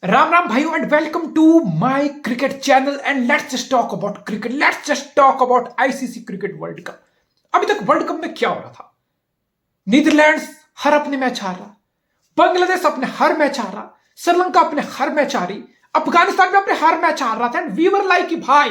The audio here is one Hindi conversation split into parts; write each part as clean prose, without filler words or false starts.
राम राम भाइयों and welcome to my cricket channel and let's just talk about cricket. Let's just talk about ICC cricket world cup. अभी तक वर्ल्ड कप में क्या हो रहा था? नीदरलैंड्स हर अपने मैच हार रहा, बांग्लादेश अपने हर मैच हार रहा, श्रीलंका अपने हर मैच हारी, अफगानिस्तान भी अपने हर मैच हार रहा था। एंड वी वर लाइक कि भाई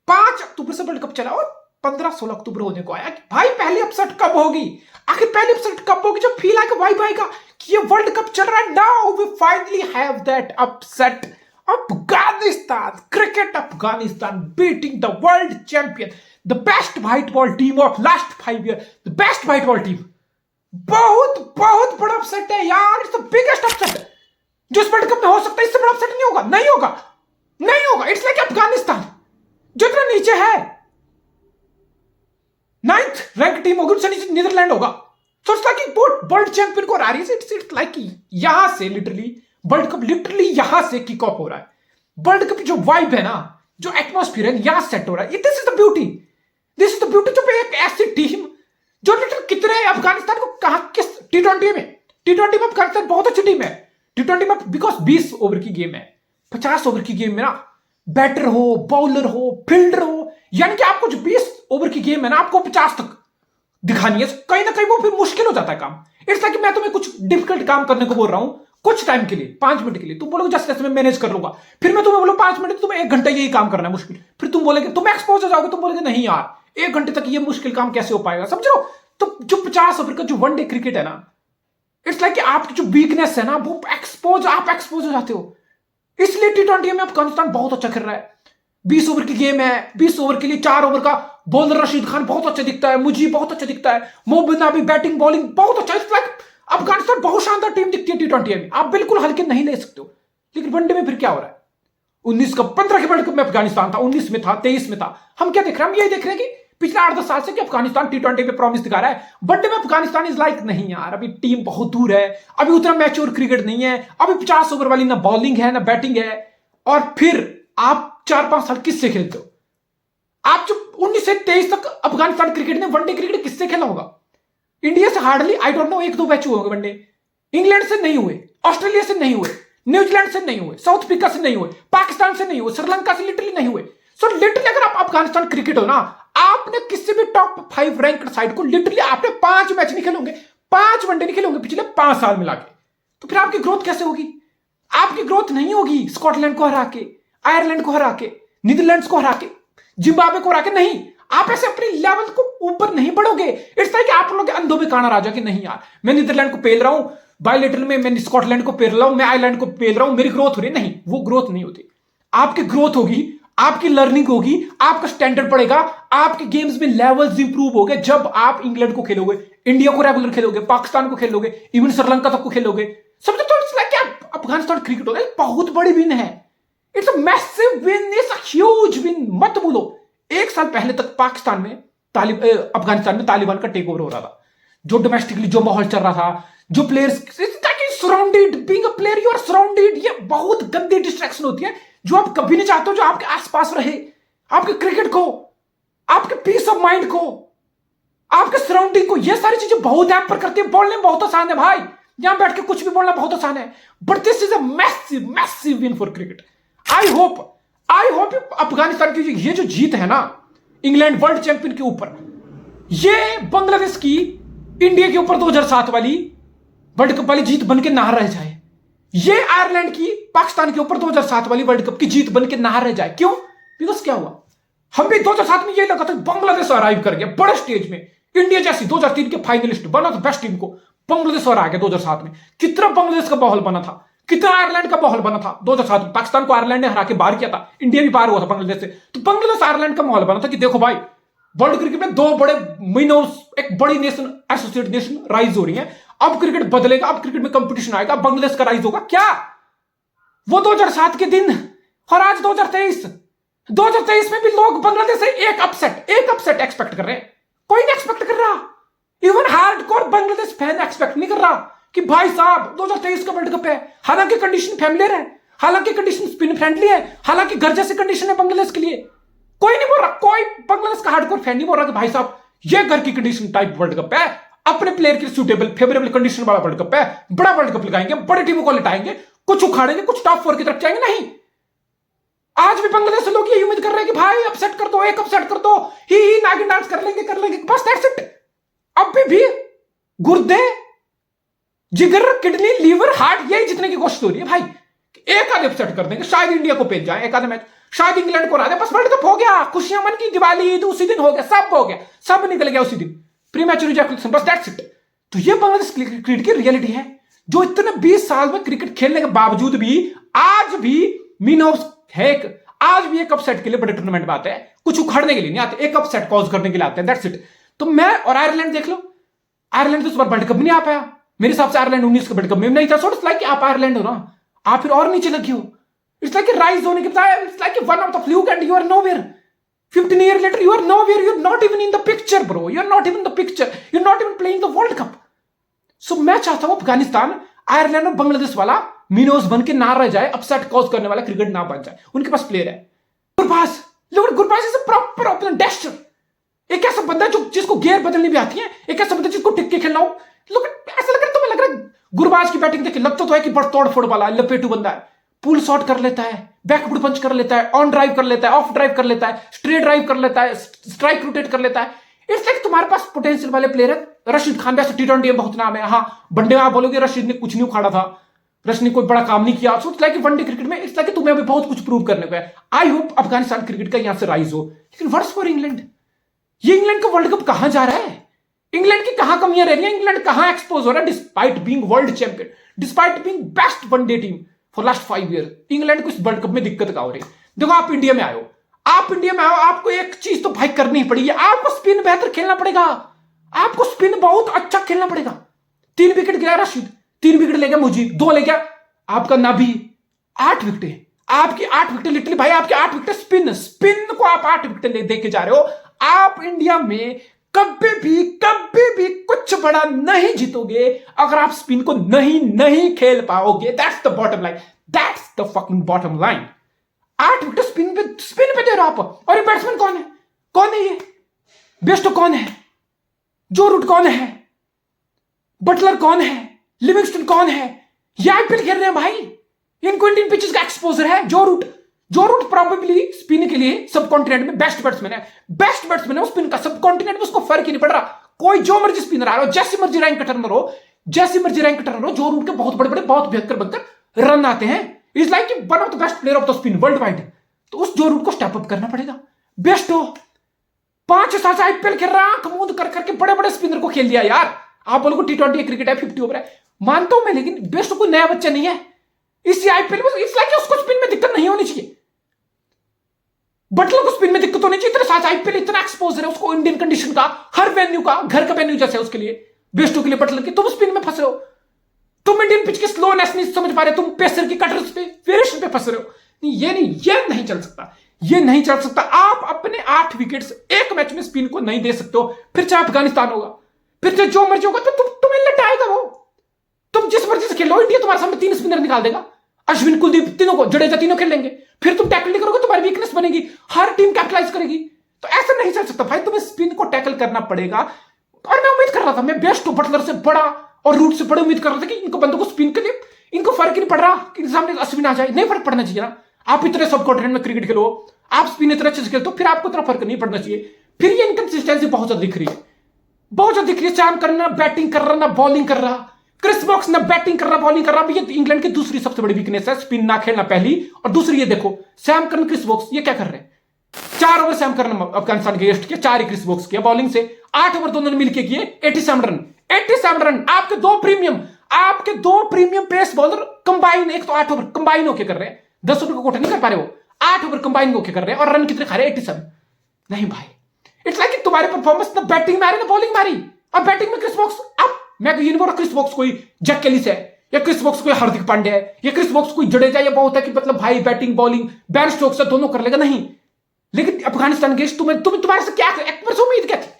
5 अक्टूबर से वर्ल्ड कप चला और 15-16 अक्टूबर होने को आया कि भाई पहली अपसेट कब होगी, आखिर पहली अपसेट कब होगी जब फील आएगा वाइब आएगा कि ये वर्ल्ड कप चल रहा है। Now we finally have that upset. Afghanistan, cricket Afghanistan beating the world champion, the best white ball team of last 5 year, the best white ball team. बहुत बहुत बड़ा अपसेट है यार, इट्स द बिगेस्ट अपसेट जो इस वर्ल्ड कप में हो सकता है। इससे बड़ा अपसेट नहीं होगा, नहीं होगा, नहीं होगा। इट्स लाइक अफगानिस्तान जो इतना नीचे है, 9th रैंक टीम होगी, उससे नीचे नीदरलैंड होगा। तो इट्स लाइक वर्ल्ड चैंपियन को आ रही है। इट्स लाइक यहां से लिटरली वर्ल्ड कप लिटरली यहां से किक ऑफ हो रहा है। वर्ल्ड कप जो वाइब है ना, जो एटमॉस्फेयर है यहां सेट हो रहा है। This is the beauty, this is the beauty. जो एक ऐसी टीम जो लिटरली कितने अफगानिस्तान को कहां किस टी20 में अफगानिस्तान बहुत अच्छी टीम है। टी20 में बिकॉज 20 ओवर की गेम है, 50 ओवर की गेम में ना बैटर हो, बॉलर हो, फील्डर हो, यानी कि आपको जो 20 ओवर की गेम है ना, आपको 50 तक दिखानी है। कहीं ना कहीं वो फिर मुश्किल हो जाता है काम। इट्स लाइक मैं तुम्हें कुछ डिफिकल्ट काम करने को बोल रहा हूं कुछ टाइम के लिए, 5 मिनट के लिए। तुम बोलोगे जैसे मैं मैनेज कर लूंगा, फिर मैं तुम्हें बोलूं 5 मिनट, तुम्हें 1 घंटा यही काम करना है मुश्किल। फिर तुम बोलोगे, तुम एक्सपोज हो जाओगे, तुम बोलोगे नहीं यार 1 घंटे तक ये मुश्किल काम कैसे हो पाएगा, समझ लो। तो जो 50 ओवर का जो वनडे क्रिकेट है ना, इट्स लाइक आपकी जो वीकनेस है ना वो आप एक्सपोज हो जाते हो। इसलिए टी20 में अफगानिस्तान बहुत अच्छा खेल रहा है। 20 ओवर की गेम है, 20 ओवर के लिए 4 ओवर का बॉलर रशीद खान बहुत अच्छा दिखता है, मुझे बहुत अच्छा दिखता है, मोहम्मद नबी बैटिंग बॉलिंग बहुत अच्छा। इट्स लाइक अफगानिस्तान बहुत शानदार टीम दिखती है टी20 में, आप बिल्कुल हल्के नहीं ले सकते हो। लेकिन वनडे में फिर क्या हो रहा है? 15 के वर्ल्ड कप में अफगानिस्तान था, 19 में था, 23 में था। हम क्या देख रहे हैं? हम यही देख रहे हैं कि पिछले 8-10 साल से कि अफगानिस्तान टी20 में प्रॉमिस दिखा रहा है। वनडे में अफगानिस्तान इज लाइक नहीं यार, अभी टीम बहुत दूर है, अभी उतना मैच्योर क्रिकेट नहीं है, अभी 50 ओवर वाली ना बॉलिंग है ना बैटिंग है। और फिर आप 4-5 साल किससे खेलते हो? आप जो 19 से 23 तक अफगानिस्तान क्रिकेट ने वनडे क्रिकेट किससे खेला होगा? इंडिया से hardly I don't know 1-2 match हुए होंगे वनडे। इंग्लैंड से नहीं हुए, ऑस्ट्रेलिया से नहीं हुए, न्यूजीलैंड से नहीं हुए, साउथ अफ्रीका से नहीं हुए, पाकिस्तान से नहीं हुए, श्रीलंका से लिटरली नहीं हुए। सो लिटरली अगर आप अफगानिस्तान क्रिकेट हो ना, आपने किसी भी टॉप 5 रैंक्ड साइड को लिटरली आपने 5 मैच नहीं खेले होंगे, 5 वनडे नहीं खेले होंगे पिछले 5 साल मिला के, तो फिर आपकी ग्रोथ कैसे होगी? आपकी ग्रोथ नहीं होगी स्कॉटलैंड को हरा के, आयरलैंड को हरा के, नीदरलैंड्स को हरा के, जिम्बाब्वे को हरा के। नहीं, आप ऐसे अपनी लेवल को ऊपर नहीं बढ़ोगे। इट्स लाइक आप लोग अंधों में काना राजा कि नहीं यार मैं नीदरलैंड को पेल रहा हूं, बायलेटरल में मैं स्कॉटलैंड को पेल रहा हूं, मैं आयरलैंड को पेल रहा हूं, मेरी ग्रोथ हो रही। नहीं, वो ग्रोथ नहीं होती। आपकी ग्रोथ होगी, आपकी लर्निंग होगी, आपका स्टैंडर्ड बढ़ेगा, आपके गेम्स में लेवल्स इंप्रूव हो गए जब आप इंग्लैंड को खेलोगे, इंडिया को रेगुलर खेलोगे, पाकिस्तान को खेलोगे, इवन श्रीलंका तक को खेलोगे। समझो तो इट्स लाइक अफगानिस्तान क्रिकेट होगा बहुत बड़ी विन है। It's a massive win, it's a huge win. मत बोलो 1 साल पहले तक पाकिस्तान में अफगानिस्तान में तालिबान का टेक ओवर हो रहा था। जो डोमेस्टिकली जो माहौल चल रहा था, जो players surrounded, being a player you are surrounded, ये बहुत गंदी डिस्ट्रैक्शन होती है जो आप कभी नहीं चाहते हो जो आपके आसपास रहे। आपके क्रिकेट को, आपके पीस ऑफ माइंड को, आपके सराउंडिंग को, ये सारी चीजें बहुत हैम्पर करती है। बोलने में बहुत आसान है भाई, यहां बैठ के कुछ भी बोलना बहुत आसान है, but this is a massive massive win for cricket. I hope Afghanistan की ये जो जीत है ना इंग्लैंड वर्ल्ड चैंपियन के ऊपर, ये बांग्लादेश की इंडिया के ऊपर 2007 वाली वर्ल्ड कप वाली जीत बन के ना रह जाए, ये आयरलैंड की पाकिस्तान के ऊपर 2007 वाली वर्ल्ड कप की जीत बन के ना रह जाए। क्यों? बिकॉज क्या हुआ, हम भी 2007 में ये लगा था बांग्लादेश अराइव कर गया बड़े स्टेज में, इंडिया जैसी 2003 के फाइनलिस्ट बना था बेस्ट टीम को, बांग्लादेश और आ गया 2007 में। कितना बांग्लादेश का माहौल बना था, कितना आयरलैंड का माहौल बना था 2007 में। पाकिस्तान को आयरलैंड ने हरा के बाहर किया था, इंडिया भी बाहर हुआ था बांग्लादेश से, तो बांग्लादेश आयरलैंड का माहौल बना था कि देखो भाई वर्ल्ड क्रिकेट में 2 बड़े मिनोस, एक बड़ी नेशन, एसोसिएट नेशन राइज हो रही है। अब क्रिकेट बदलेगा, अब क्रिकेट में कंपटीशन आएगा, बांग्लादेश का राइज होगा। क्या वो 2007 के दिन और आज 2023 में भी लोग बांग्लादेश से एक अपसेट एक्सपेक्ट कर रहे हैं। कोई नहीं एक्सपेक्ट कर रहा, even hardcore Bangladesh fan expect नहीं कर रहा कि भाई साहब 2023 का वर्ल्ड कप है। हालांकि कंडीशन फैमिलियर है, हालांकि कंडीशन स्पिन फ्रेंडली है, हालांकि घर जैसी कंडीशन है बांग्लादेश के लिए। कोई नहीं बोल रहा, कोई बांग्लादेश का हार्डकोर फैन नहीं बोल रहा कि भाई साहब ये घर की कंडीशन टाइप वर्ल्ड कप है, अपने प्लेयर के सूटेबल फेवरेबल कंडीशन वाला वर्ल्ड कप है, बड़ा वर्ल्ड कप लगाएंगे, बड़ी टीमों को लिटाएंगे। कुछ उखाड़ेंगे, कुछ टॉप 4 की तरफ जाएंगे, नहीं। आज भी बांग्लादेश से लोग ये उम्मीद कर रहे हैं कि भाई अपसेट कर दो, एक अपसेट कर दो, ही नागिन डांस कर लेंगे, बस दैट्स इट। अब भी गुर्दे, जिगर, किडनी, लीवर, हार्ट, यही जितने की कोशिश हो रही है भाई, एक आधे अपसेट कर देंगे, शायद इंडिया को भेज जाए एक आधे मैच, शायद इंग्लैंड को हरा दे, बस वर्ल्ड कप हो गया, खुशियां मन की, दिवाली, ईद उसी दिन हो गया, सब हो गया, सब निकल गया उसी दिन, प्रीमैच्योर इजैकुलेशन, बस दैट्स इट। तो ये बांग्लादेश क्रिकेट की रियलिटी है, जो इतने 20 साल में क्रिकेट खेलने के बावजूद भी आज भी मीनोस है, आज भी एक अपसेट के लिए बड़े टूर्नामेंट में आते हैं, कुछ उखाड़ने के लिए नहीं आते, एक अपसेट कॉज करने के लिए आते हैं, दैट्स इट। तो मैं और आयरलैंड देख लो, आयरलैंड तो इस बार वर्ल्ड कप नहीं आ पाया, मेरे हिसाब से आयरलैंड 19 के वर्ल्ड कप में नहीं था। सो इट्स लाइक आप आयरलैंड हो ना, आप फिर और नीचे लगी हो, इट्स लाइक राइज होने के बजाय it's like one of the fluke and you are nowhere. 15 years later you are nowhere, you're not even in the picture bro, you're not even in the picture, you're not even playing the world cup। सो मैं चाहता हूं अफगानिस्तान, आयरलैंड और बांग्लादेश वाला मिनोस बन के ना रह जाए, अपसेट कॉज करने वाला क्रिकेट ना बन जाए। उनके पास प्लेयर है, गुरबाज, लोग Gurbaz is a proper opener dasher, एक ऐसा बंदा जो जिसको गियर बदलनी भी आती है, एक ऐसा बंदा जिसको टिक के खेलना हो। लोग ऐसा लग रहा है, तुम्हें लग रहा है गुरबाज की बैटिंग देख लगता तो है कि बड़ तोड़ फोड़ वाला लपेटू बंदा है, पुल शॉट कर लेता है, बैकवर्ड पंच कर लेता है, ऑन ड्राइव कर लेता है, ऑफ ड्राइव कर लेता है, स्ट्रेट ड्राइव कर लेता है, स्ट्राइक रोटेट कर लेता है। इट्स लाइक तुम्हारे पास पोटेंशियल वाले प्लेयर है। रशीद खान वैसे T20 में बहुत नाम है, हाँ वनडे में आप बोलोगे रशीद ने कुछ नहीं उखाड़ा था, रशीद ने कोई बड़ा काम नहीं किया। So it's like one day cricket में इट्स लाइक तुम्हें अभी बहुत कुछ प्रूव करने को है। आई होप अफगानिस्तान क्रिकेट का यहां से राइज हो, लेकिन वर्स फॉर इंग्लैंड, ये इंग्लैंड का वर्ल्ड कप कहां जा रहा है, इंग्लैंड की कहां कमियां रह रही है, इंग्लैंड कहां एक्सपोज हो रहा है, despite being world champion, despite being best one day team for last 5 years, England को इस वर्ल्ड कप में दिक्कत क्या हो रही है। देखो आप इंडिया में आयो, आप इंडिया में आओ, आपको एक चीज तो भाई करनी ही पड़ेगी, आपको स्पिन बेहतर खेलना पड़ेगा, आपको स्पिन बहुत अच्छा खेलना पड़ेगा। 3 विकेट गिरा रशीद, 3 विकेट ले गया मुजीब, 2 ले गया आपका नबी, 8 विकेट, आपकी 8 विकेट, लिटरली भाई आपके 8 विकेट स्पिन को आप 8 विकेट दे के जा रहे हो। आप इंडिया में कभी भी कुछ बड़ा नहीं जीतोगे अगर आप स्पिन को नहीं खेल पाओगे। That's the bottom line, that's the fucking bottom line. 8 wicket spin पे दे रहे हो आप, और ये बैट्समैन कौन है ये बेस्टो कौन है, जो रूट कौन है, बटलर कौन है, लिविंगस्टन कौन है, ये आईपीएल खेल रहे हैं भाई, इनको इंडियन पिचेस का एक्सपोजर है। जो रूट प्रोबेबली स्पिन के लिए सब कॉन्टिनेंट में बेस्ट बैट्समैन है, वो स्पिन का सब कॉन्टिनेंट में उसको फर्क ही नहीं पड़ रहा। कोई जो मर्जी स्पिनर आ रहा हो, जैसी मर्जी रैंक टर्नर हो, जो रूट के बहुत बड़े बहुत भयंकर रन आते हैं, is like one of the best player of the spin world wide. तो उस जो रूट को स्टेप अप करना पड़ेगा। बेस्ट हो 5 साल से आईपीएल खेल रहा, आंख मूंद कर करके बड़े स्पिनर को खेल दिया यार। आप बोलो T20 क्रिकेट है, 50 ओवर है, मानता हूं मैं, लेकिन बेस्ट कोई नया बच्चा नहीं है इसी आईपीएल में। इस लाइक उसको स्पिन में दिक्कत नहीं होनी चाहिए, बटलर को स्पिन में दिक्कत होनी चाहिए। इतने साल आईपीएल इतना एक्सपोजर है उसको, इंडियन कंडीशन का, हर वेन्यू का, घर का वेन्यू जैसे है उसके लिए, बेस्टो के लिए, बटलर की, तुम स्पिन में फंस रहे हो, तुम इंडियन पिच की स्लोनेस नहीं समझ पा रहे, तुम पेसर की कटर्स पे वेरिएशन पे फंस रहे हो। ये नहीं चल सकता। आप अपने 8 विकेट्स एक मैच में स्पिन को नहीं दे सकते हो, फिर चाहे अफगानिस्तान होगा, फिर चाहे जो मर्जी होगा, तो तुम्हें लटाएगा वो। तुम जिस मर्जी से खेलो, इंडिया तुम्हारे सामने 3 स्पिनर निकाल देगा, अश्विन, कुलदीप, तीनों को, जडेजा, तीनों खेल लेंगे, फिर तुम टैकल नहीं करोगे, तुम्हारी वीकनेस बनेगी, हर टीम कैपिटलाइज करेगी। तो ऐसा नहीं चल सकता भाई, तुम्हें स्पिन को टैकल करना पड़ेगा। और मैं उम्मीद कर रहा था, मैं बेस्ट बटलर से बड़ा और रूट से बड़े उम्मीद कर रहा था कि इनको बंदों को स्पिन के लिए इनको फर्क ही नहीं पड़ रहा कि सामने अश्विन आ जाए, नहीं फर्क पड़ना चाहिए ना। आप इतने सब कॉन्टिनेंट में क्रिकेट खेलो, आप स्पिन इतने अच्छे से खेलते हो, फिर आपको इतना फर्क नहीं पड़ना चाहिए। फिर ये इनकंसिस्टेंसी बहुत ज्यादा दिख रही है, सैम करना बैटिंग कर रहा ना बॉलिंग कर रहा, क्रिस वोक्स ना बैटिंग कर रहा बॉलिंग कर रहा। ये इंग्लैंड की दूसरी सबसे बड़ी वीकनेस है, स्पिन ना खेलना पहली, और दूसरी ये देखो सैम करन, क्रिस वोक्स ये क्या कर रहे हैं। 4 ओवर सैम करन अफगानिस्तान के गेस्ट किया, 4 ही क्रिस वोक्स किया बॉलिंग से, 8 ओवर दोनों ने मिलकर किए 87 रन। आपके दो प्रीमियम पेस बॉलर कंबाइन, एक तो 8 ओवर कंबाइन होके कर रहे हैं, 10 ओवर का कोटा नहीं कर पा रहे, वो 8 ओवर कंबाइन होके कर रहे हैं, और रन कितने खा रहे हैं 87। नहीं भाई, इट्स लाइक तुम्हारी परफॉर्मेंस ना बैटिंग में आ रही ना बॉलिंग में आ रही। अब बैटिंग में क्रिस वोक्स, अब मैं ये नहीं बोल रहा क्रिस वोक्स कोई जैक कैलिस है, या क्रिस वोक्स कोई हार्दिक पांड्या है, या क्रिस वोक्स कोई जडेजा, या बहुत है कि मतलब भाई बैटिंग बॉलिंग बैन स्ट्रोक्स दोनों कर लेगा, नहीं। लेकिन अफगानिस्तान के तुम्हारे से क्या उम्मीद क्या थी।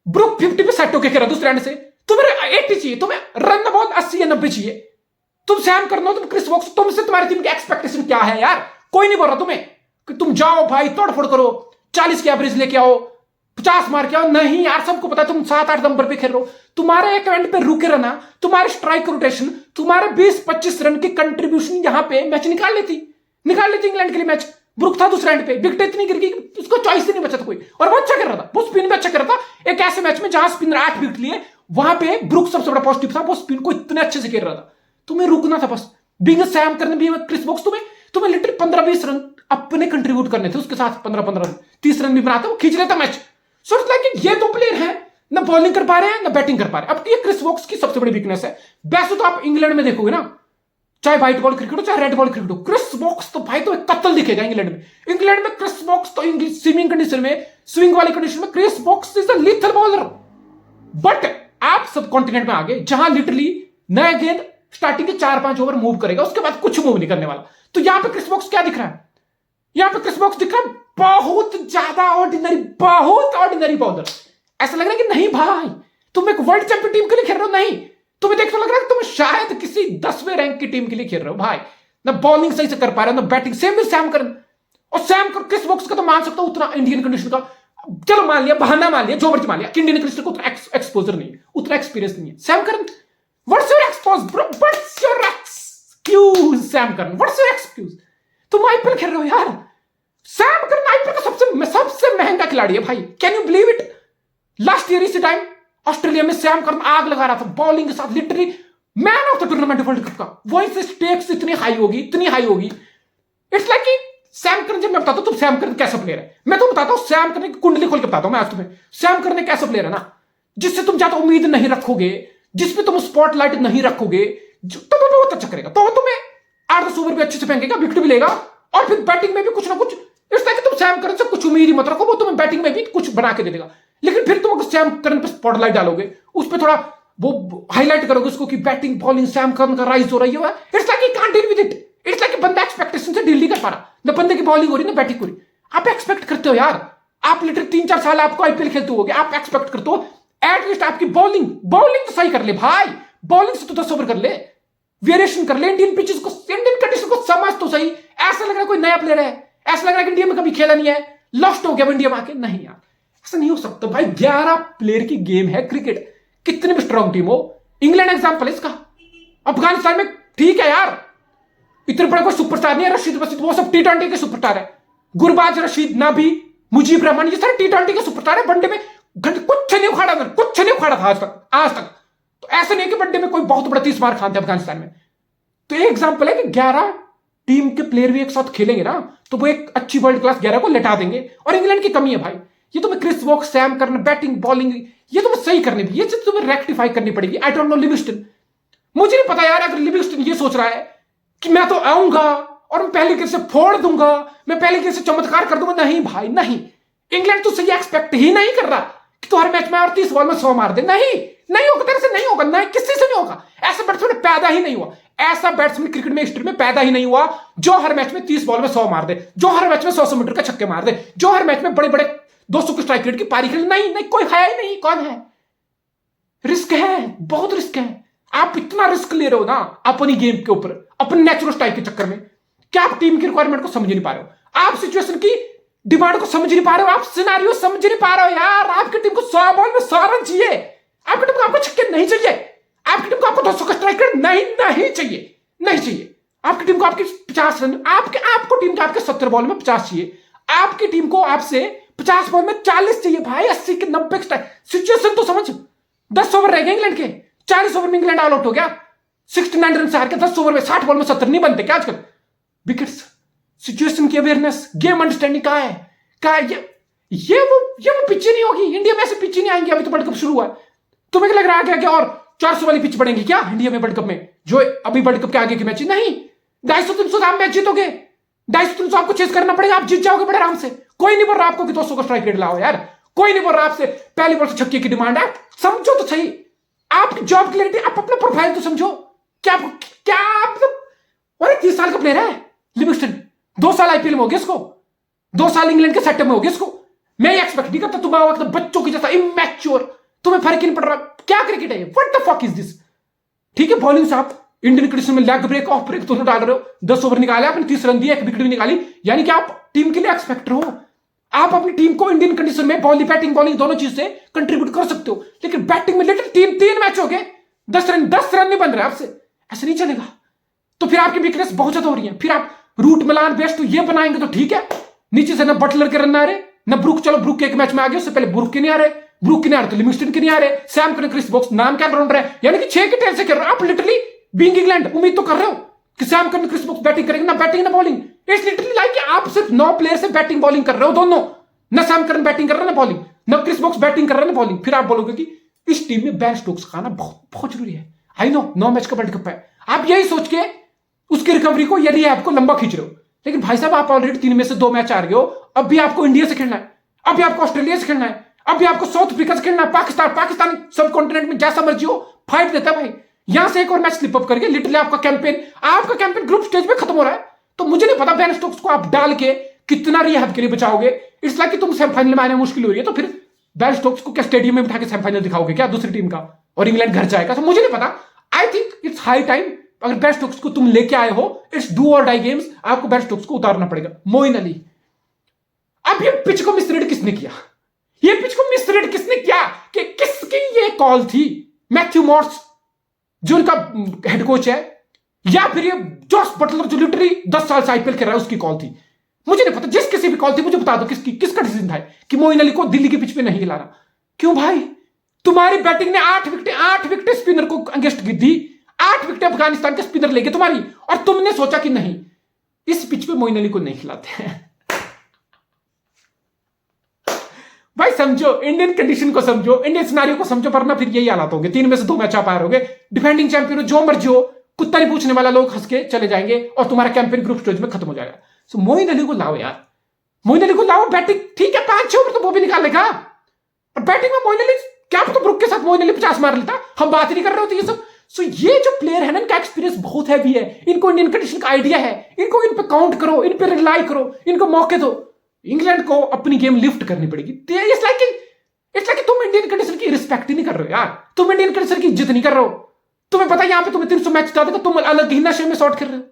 ब्रुक 50 पे सेट होके खेला दूसरे एंड से, तुम्हें 80 चाहिए, तुम्हें रन बहुत 80 या 90 चाहिए, तुम सैम करना हो, तुम क्रिस वोक्स, तुमसे तुम्हारी टीम की एक्सपेक्टेशन क्या है यार। कोई नहीं बोल रहा तुम्हें कि तुम जाओ भाई तोड़फोड़ करो, 40 की एवरेज लेके आओ, 50 मार के आओ। नहीं यार, सबको पता है तुम 7-8 नंबर पे खेल रहे हो। तुम्हारे एक एंड पे रुके रहना, तुम्हारे स्ट्राइक रोटेशन, तुम्हारे 20-25 रन की कंट्रीब्यूशन यहां पे मैच निकाल लेती इंग्लैंड के लिए। मैच ब्रुक था दूसरे एंड पे, विकेट इतनी गिर गई उसको चॉइस ही नहीं बचा था कोई, और वो अच्छा कर रहा था, वो स्पिन भी अच्छा कर रहा था। एक ऐसे मैच में जहां स्पिनर 8 विकेट लिए, वहां पे ब्रुक सबसे बड़ा पॉजिटिव था, वो स्पिन को इतने अच्छे से खेल रहा था। तुम्हें रुकना था बस। बीइंग सैम करने भी क्रिस वोक्स, तुम्हें लिटरली 15-20 रन अपने कंट्रीब्यूट करने थे उसके साथ। 15-15 रन, 30 रन भी बनाते, वो खींच लेता मैच। सो इट्स लाइक ये दो प्लेयर हैं, ना बॉलिंग कर पा रहे हैं ना बैटिंग कर पा रहे हैं। अब ये क्रिस वोक्स की सबसे बड़ी वीकनेस है। वैसे तो आप इंग्लैंड में देखोगे ना, चाहे व्हाइट बॉल क्रिकेट हो चाहे रेड बॉल क्रिकेट हो, क्रिस वोक्स तो भाई तो एक कत्ल दिखेगा इंग्लैंड में। इंग्लैंड में क्रिस वोक्स तो स्विमिंग कंडीशन में, स्विंग वाली कंडीशन में Chris Woakes is a lethal bowler. But आप सब कॉन्टिनेंट में आ गए जहां लिटरली नया गेंद स्टार्टिंग के 4-5 ओवर मूव करेगा, उसके बाद कुछ मूव नहीं करने वाला। तो यहां पे क्रिस वोक्स क्या दिख रहा है? यहां पे क्रिस वोक्स दिख रहा है बहुत ज्यादा ऑर्डिनरी बॉलर। ऐसा लग रहा है कि नहीं भाई तुम एक वर्ल्ड चैंपियन टीम के लिए खेल रहे हो, नहीं तुम्हें देख तो लग रहा है कि तुम शायद किसी 10वें रैंक की टीम के लिए खेल रहे हो भाई। ना बॉलिंग सही से कर पा रहे हो ना batting. Same with Sam Curran. और सैम कर क्रिस वोक्स का तो मान सकता हूं उतना इंडियन कंडीशन का, चलो मान लिया, बहाना मान लिया, जो मर्जी मान लिया कि इंडियन कंडीशन को उतना एक्सपोजर नहीं है, उतना एक्सपीरियंस नहीं है। Sam Curran, what's your expose bro, what's your excuse Sam Curran, what's your excuse? तुम आईपीएल खेल रहे हो यार। सैम करन आईपीएल का सबसे महंगा खिलाड़ी है भाई, can you believe it? Last year इसी टाइम ऑस्ट्रेलिया में सैम करन आग लगा रहा था बॉलिंग के साथ, literally man of the tournament world cup का। वहीं से स्टेक्स इतनी हाई होगी। इट्स लाइक कि सैम करन, जब मैं बताता हूं तुम सैम करन कैसा प्लेयर है, मैं तुम्हें बताता हूं सैम करन की कुंडली खोल के बताता हूं मैं आज तुम्हें। सैम करन एक ऐसा प्लेयर है ना जिससे तुम ज्यादा उम्मीद नहीं रखोगे, जिसपे तुम स्पॉटलाइट नहीं रखोगे, तो वो बहुत अच्छा करेगा। तो तुम्हें 8-10 ओवर भी अच्छे से फेंकेगा, विकेट भी लेगा, और फिर बैटिंग में भी कुछ ना कुछ। इट्स लाइक तुम सैम करन से कुछ उम्मीद ही मत रखो, वो तुम्हें बैटिंग में भी कुछ बना के दे देगा। लेकिन फिर तुम अगर सैम करन पे स्पॉटलाइट डालोगे, उस पर थोड़ा वो हाईलाइट करोगे उसको कि बैटिंग बॉलिंग सैम करन का राइज हो रही है, it's like he can't deal with it. It's like बंदा एक्सपेक्टेशन से डील नहीं कर पा रहा, ना बंदे की बॉलिंग हो रही ना बैटिंग हो रही। आप एक्सपेक्ट करते हो यार, आप लिटरली 3-4 साल आपको आईपीएल खेलते होगे, आप एक्सपेक्ट करते हो एटलीस्ट आपकी बॉलिंग तो सही कर ले भाई। बॉलिंग से तो 10 ओवर कर ले, वेरिएशन कर ले, इंडियन पिचेस को, इंडियन कंडीशन को समझ तो सही। ऐसा लग रहा है कोई नया प्लेयर है, ऐसा लग रहा है कि इंडिया में कभी खेला नहीं है, लॉस्ट हो गया इंडिया में आके। नहीं यार, ऐसा नहीं हो सकता भाई। 11 प्लेयर की गेम है क्रिकेट, कितनी भी स्ट्रॉन्ग टीम हो। इंग्लैंड एग्जांपल है इसका। अफगानिस्तान में ठीक है यार, इतने बड़े कोई सुपरस्टार नहीं है। रशीद वसीद वो सब टी20 के सुपरस्टार है। गुरबाज रशीद, नाबी, मुजीब रहमान, ये सारे टी20 के सुपरस्टार है। वनडे में कुछ नहीं उखाड़ा था आज तक। तो ऐसा नहीं कि वनडे में कोई बहुत बड़ा 30 मार खाते अफगानिस्तान में। तो एक एग्जांपल है कि 11 टीम के प्लेयर भी एक साथ खेलेंगे ना, तो वो एक अच्छी वर्ल्ड क्लास 11 को लटा देंगे। और इंग्लैंड की कमी है भाई, ये तुम्हें Chris Woakes, Sam Curran, batting bowling, ये तुम्हें सही करनी भी, ये चीज तुम्हें रेक्टिफाई करनी पड़ेगी। आई डोंट नो लिविंगस्टन, मुझे नहीं पता यार। अगर लिविंगस्टन ये सोच रहा है कि मैं तो आऊंगा और मैं पहले गेंद से फोड़ दूंगा, मैं पहले गेंद से चमत्कार कर दूंगा, नहीं भाई नहीं। इंग्लैंड तो सही एक्सपेक्ट ही नहीं कर रहा कि तो हर मैच में और 30 बॉल में 100 मार दे। नहीं होगा, तेरे से नहीं होगा, नहीं किसी से नहीं होगा। ऐसा बैट्समैन पैदा ही नहीं हुआ, ऐसा बैट्समैन क्रिकेट में हिस्ट्री में पैदा ही नहीं हुआ जो हर मैच में 30 बॉल में 100 मार दे, जो हर मैच में 100 मीटर का छक्के मार दे, जो हर मैच में बड़े बड़े 200 की स्ट्राइक रेट की पारी खेले। नहीं, कोई है ही नहीं। कौन है? रिस्क है, बहुत रिस्क है। आप इतना रिस्क ले रहे हो ना अपनी गेम के ऊपर, अपने नेचुरल स्टाइल के चक्कर में, क्या आप टीम की रिक्वायरमेंट को समझ नहीं पा रहे हो, आप सिचुएशन की डिमांड को समझ नहीं पा रहे हो, आप सिनेरियो समझ नहीं पा रहे हो यार। आपकी टीम को 100 बॉल में 100 रन चाहिए, आपकी टीम को आपको छक्के नहीं चाहिए, आपकी टीम को आपको 200 का स्ट्राइक रेट नहीं चाहिए। आपकी टीम को आपके 50 रन, आपको टीम के आपके 70 बॉल में 50 चाहिए, आपकी टीम को आपसे 50 बॉल में 40 चाहिए भाई। 80 के 90 का सिचुएशन तो समझ। 10 ओवर रह गए इंग्लैंड के, 40 ओवर में इंग्लैंड ऑल आउट हो गया। 69 रन से हार के 10 ओवर में 60 बॉल में 70 नहीं बनते क्या आजकल? विकेट्स, सिचुएशन की अवेयरनेस, गेम अंडरस्टैंडिंग कहाँ है? ये वो पिच नहीं होगी इंडिया में, ऐसे पिच नहीं आएंगे। अभी तो वर्ल्ड कप शुरू हुआ है, तुम्हें क्या लग रहा है क्या और 400 वाली पिच बढ़ेंगी क्या इंडिया में वर्ल्ड कप में? जो अभी वर्ल्ड कप के आगे के मैच नहीं, 250-300 आप मैच जीतोगे, 250-300 आपको चेस करना पड़ेगा, आप जीत जाओगे बड़े आराम से। कोई नहीं बोल रहा आपको कि 200 का स्ट्राइक रेट लाओ यार, कोई नहीं बोल रहा आपसे पहली बॉल से छक्के की डिमांड है। समझो तो सही आपकी जॉब क्लैरिटी, आप अपना प्रोफाइल तो समझो। क्या 30 साल का प्लेयर है लिविंगस्टन, 2 साल आईपीएल में हो गया इसको, 2 साल इंग्लैंड के सेटअप में हो गया इसको। मैं एक्सपेक्ट नहीं करता तुम आओगे बच्चों की जैसा इमैच्योर, तुम्हें फर्क ही नहीं पड़ रहा। क्या क्रिकेट है, what the fuck is this? ठीक है, बॉलिंग से आप इंडियन कंडीशन में लेग ब्रेक, ऑफ ब्रेक दोनों डाल रहे हो, 10 ओवर निकाले आपने, 30 रन दिए, 1 विकेट भी निकाली, यानी कि आप टीम के लिए एक्सपेक्टर हो। आप अपनी टीम को इंडियन कंडीशन में बॉलिंग बैटिंग बॉलिंग दोनों चीज से कंट्रीब्यूट कर सकते हो, लेकिन बैटिंग में लिटिल तीन मैच हो गए, 10 रन नहीं बन रहे आपसे, ऐसे नहीं चलेगा। तो फिर आपकी वीकनेस बहुत ज्यादा हो रही है। फिर आप रूट मिलान बेस्ट तो ये बनाएंगे तो ठीक है, नीचे से ना बटलर के रन आ रहे ना ब्रुक, चलो ब्रुक के एक मैच में आ गए, उससे पहले ब्रुक के नहीं आ रहे, ब्रुक के नहीं आ रहे तो लिविंगस्टन के नहीं आ रहे, सैम करन, क्रिस वोक्स, नाम क्या ढूंढ रहे हैं, यानी कि 6 के टेल से खेल रहे हो आप। लिटरली बीइंग इंग्लैंड उम्मीद तो कर रहे हो कि Sam Curran, Chris Woakes batting करेंगे, ना बैटिंग ना बॉलिंग। इट्स लिटरली लाइक आप सिर्फ 9 प्लेयर से बैटिंग बॉलिंग कर रहे हो दोनों, ना सैम करन बैटिंग कर रहे हैं ना बॉलिंग, ना क्रिस वोक्स बैटिंग कर रहे हैं ना बॉलिंग। फिर आप बोलोगे कि इस टीम में बेन स्टोक्स का आना बहुत बहुत जरूरी है। आई नो 9 मैच का वर्ल्ड कप है, आप यही सोच के उसकी रिकवरी को यदि आपको लंबा खींच रहे हो, लेकिन भाई साहब आप ऑलरेडी 3 में से 2 मैच आ रहे हो। अब भी आपको इंडिया से खेलना है, अब भी आपको ऑस्ट्रेलिया से खेलना है, अब भी आपको साउथ अफ्रीका से खेलना है, पाकिस्तान सब कॉन्टिनेंट में जैसा मर्जी हो फाइट देता है भाई। यहां से एक और मैच स्लिप अप करके लिटरली आपका कैंपेन ग्रुप स्टेज में खत्म हो रहा है। तो मुझे नहीं पता बेन स्टोक्स को आप डाल के कितना रिहैब के लिए बचाओगे। इट्स लाइक कि तुम सेमीफाइनल में आने में मुश्किल हो रही है, तो फिर बेन स्टोक्स को क्या स्टेडियम में बिठा के सेमीफाइनल दिखाओगे क्या दूसरी टीम का, और इंग्लैंड घर जाएगा? तो मुझे नहीं पता। I think it's high time, अगर बेन स्टोक्स को तुम लेके आए हो, इट्स डू और डाई गेम्स, आपको बेन स्टोक्स को उतारना पड़ेगा। मोइन अली, अब ये पिच को मिसरीड किसने किया? ये पिच को मिसरीड किसने किया? कि किसकी ये कॉल थी? मैथ्यू मॉर्स जो उनका हेड कोच है, या फिर ये जॉस बटलर जो लिटरली 10 साल से आईपीएल खेल रहा है उसकी कॉल थी? मुझे नहीं पता। जिस किसी भी कॉल थी मुझे बता दो किसका डिसीजन था कि मोइन अली को दिल्ली की पिच पे नहीं खिलाना। क्यों भाई? तुम्हारी बैटिंग ने 8 विकेट स्पिनर को अगेंस्ट दी, 8 विकेट अफगानिस्तान के स्पिनर लेके तुम्हारी, और तुमने सोचा कि नहीं इस पिच पे मोइन अली को नहीं खिलाते हैं। भाई समझो, इंडियन कंडीशन को समझो, इंडियन सिनेरियो को समझो, वरना फिर यही हालात होंगे। 3 में से 2 मैच आप आ रहोगे, डिफेंडिंग चैंपियन हो, जो मर्जी हो, कुत्ता नहीं पूछने वाला, लोग हंस के चले जाएंगे और तुम्हारा कैंपेन ग्रुप स्टेज में खत्म हो जाएगा। सो मोइन अली को लाओ यार, मोइन अली को लाओ। बैटिंग ठीक है, 5-6 ओवर तो वो भी निकाल लेगा, और बैटिंग में मोइन अली क्या तो ब्रुक के साथ मोइन अली 50 मार लेता, हम बात ही नहीं कर रहे होते ये सब। सो ये जो प्लेयर है ना, इनका एक्सपीरियंस बहुत हैवी है, इनको इंडियन कंडीशन का आइडिया है, इनको इन पे काउंट करो, इन पे रिलाई करो, इनको मौके दो। इंग्लैंड को अपनी गेम लिफ्ट करनी पड़ेगी। इट्स लाइक तुम इंडियन कंडीशन की रिस्पेक्ट ही नहीं कर रहे हो यार, तुम इंडियन कंडीशन की इज्जत नहीं कर रहे हो। तुम्हें पता है यहां पे तुम्हें 300 मैच जिता देगा, तुम अलग ही नशे में शॉट खेल रहे हो,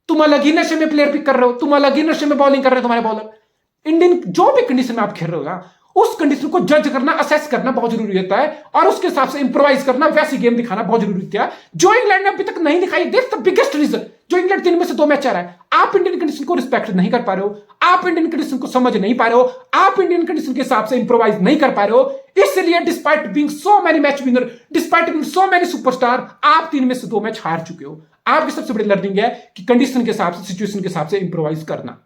तुम अलग ही नशे में प्लेयर पिक कर रहे हो, तुम अलग ही नशे में बॉलिंग कर रहे हो। तुम्हारे बॉलर इंडियन जो भी कंडीशन में आप खेल रहे हो ना, उस कंडीशन को जज करना, असेस करना बहुत जरूरी होता है, और उसके हिसाब से इंप्रोवाइज करना, वैसी गेम दिखाना बहुत जरूरी होता है, जो इंग्लैंड ने अभी तक नहीं दिखाई। दैट्स द बिगेस्ट रीजन जो इंग्लैंड 3 में से 2 मैच आ रहा है। आप इंडियन कंडीशन को रिस्पेक्ट नहीं कर पा रहे हो, आप इंडियन कंडीशन को समझ नहीं पा रहे हो, आप इंडियन कंडीशन के हिसाब से इंप्रोवाइज नहीं कर पा रहे हो। इसलिए despite being so many match winner, despite being so many superstar, आप 3 में से 2 मैच हार चुके हो। आपकी सबसे बड़ी लर्निंग है कि कंडीशन के हिसाब से, सिचुएशन के हिसाब से इंप्रोवाइज करना।